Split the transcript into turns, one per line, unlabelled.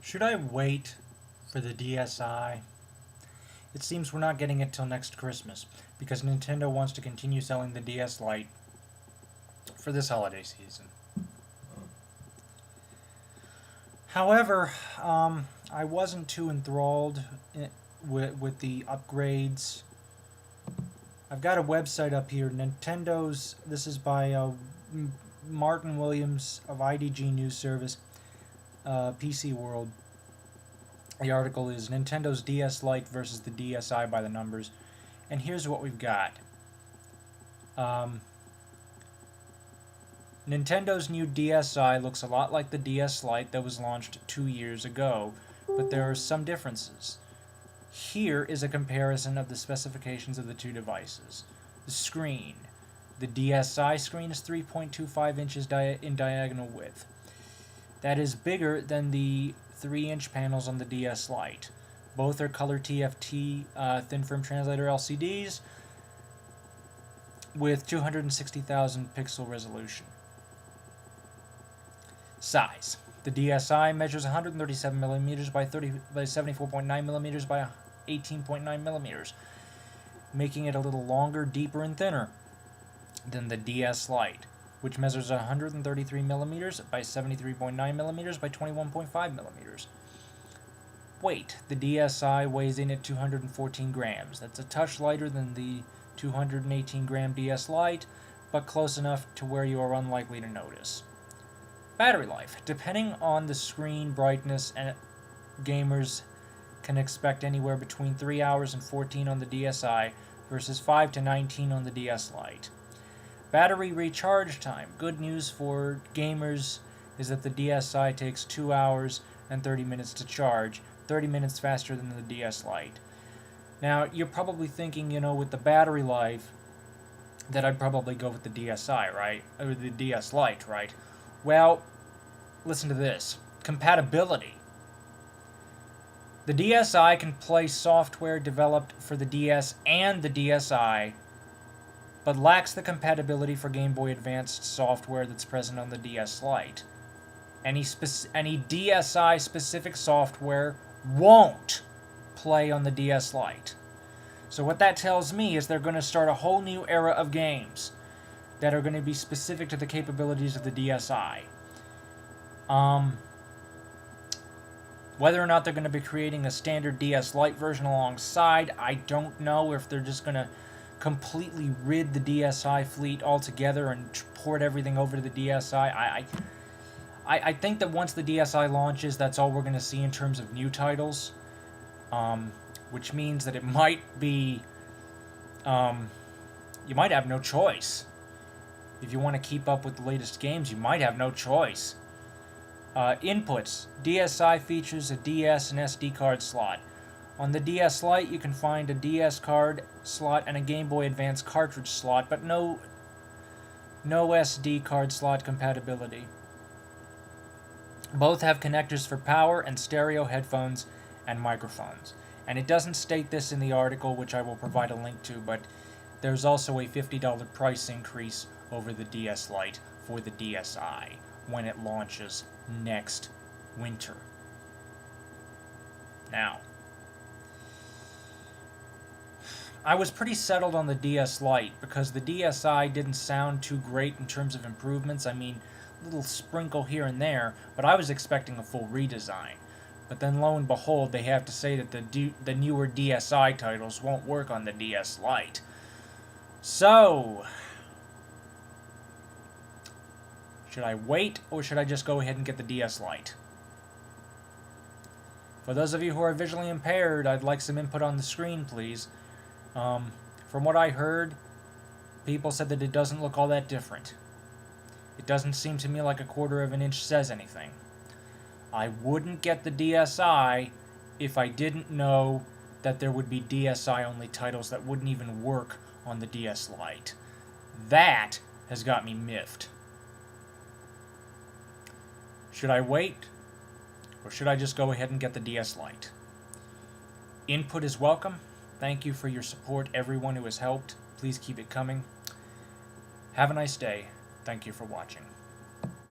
Should I wait for the DSi? It seems we're not getting it till next Christmas because Nintendo wants to continue selling the DS Lite for this holiday season. However, I wasn't too enthralled with the upgrades. I've got a website up here, Nintendo's. This is by Martin Williams of IDG News Service, PC World. The article is Nintendo's DS Lite versus the DSi by the numbers. And here's what we've got. Nintendo's new DSi looks a lot like the DS Lite that was launched 2 years ago, but there are some differences. Here is a comparison of the specifications of the two devices. The screen. The DSi screen is 3.25 inches in diagonal width. That is bigger than the 3-inch panels on the DS Lite. Both are color TFT thin film translator LCDs with 260,000 pixel resolution. Size. The DSi measures 137 millimeters by 74.9 millimeters by 18.9 millimeters, making it a little longer, deeper, and thinner than the DS Lite, which measures 133 millimeters by 73.9 millimeters by 21.5 millimeters. Weight. The DSi weighs in at 214 grams. That's a touch lighter than the 218 gram DS Lite, but close enough to where you are unlikely to notice. Battery life. Depending on the screen brightness, and gamers can expect anywhere between 3 hours and 14 on the DSi versus 5 to 19 on the DS Lite. Battery recharge time. Good news for gamers is that the DSi takes 2 hours and 30 minutes to charge, 30 minutes faster than the DS Lite. Now, you're probably thinking, with the battery life, that I'd probably go with the DSi, right? Or the DS Lite, right? Well, listen to this. Compatibility. The DSi can play software developed for the DS and the DSi, but lacks the compatibility for Game Boy Advanced software that's present on the DS Lite. Any DSi-specific software won't play on the DS Lite. So what that tells me is they're going to start a whole new era of games that are going to be specific to the capabilities of the DSi. Whether or not they're going to be creating a standard DS Lite version alongside, I don't know. If they're just going to completely rid the DSi fleet altogether and port everything over to the DSi, I think that once the DSi launches, that's all we're going to see in terms of new titles, which means that it might be, you might have no choice. If you want to keep up with the latest games, you might have no choice. Inputs. DSi features a DS and SD card slot. On the DS Lite, you can find a DS card slot and a Game Boy Advance cartridge slot, but no SD card slot compatibility. Both have connectors for power and stereo headphones and microphones. And it doesn't state this in the article, which I will provide a link to, but there's also a $50 price increase over the DS Lite for the DSi when it launches next winter. Now, I was pretty settled on the DS Lite because the DSi didn't sound too great in terms of improvements. I mean, a little sprinkle here and there, but I was expecting a full redesign. But then lo and behold, they have to say that the newer DSi titles won't work on the DS Lite. So, should I wait, or should I just go ahead and get the DS Lite? For those of you who are visually impaired, I'd like some input on the screen, please. From what I heard, people said that it doesn't look all that different. It doesn't seem to me like a 1/4 of an inch says anything. I wouldn't get the DSi if I didn't know that there would be DSi-only titles that wouldn't even work on the DS Lite. That has got me miffed. Should I wait, or should I just go ahead and get the DS Lite? Input is welcome. Thank you for your support, everyone who has helped. Please keep it coming. Have a nice day. Thank you for watching.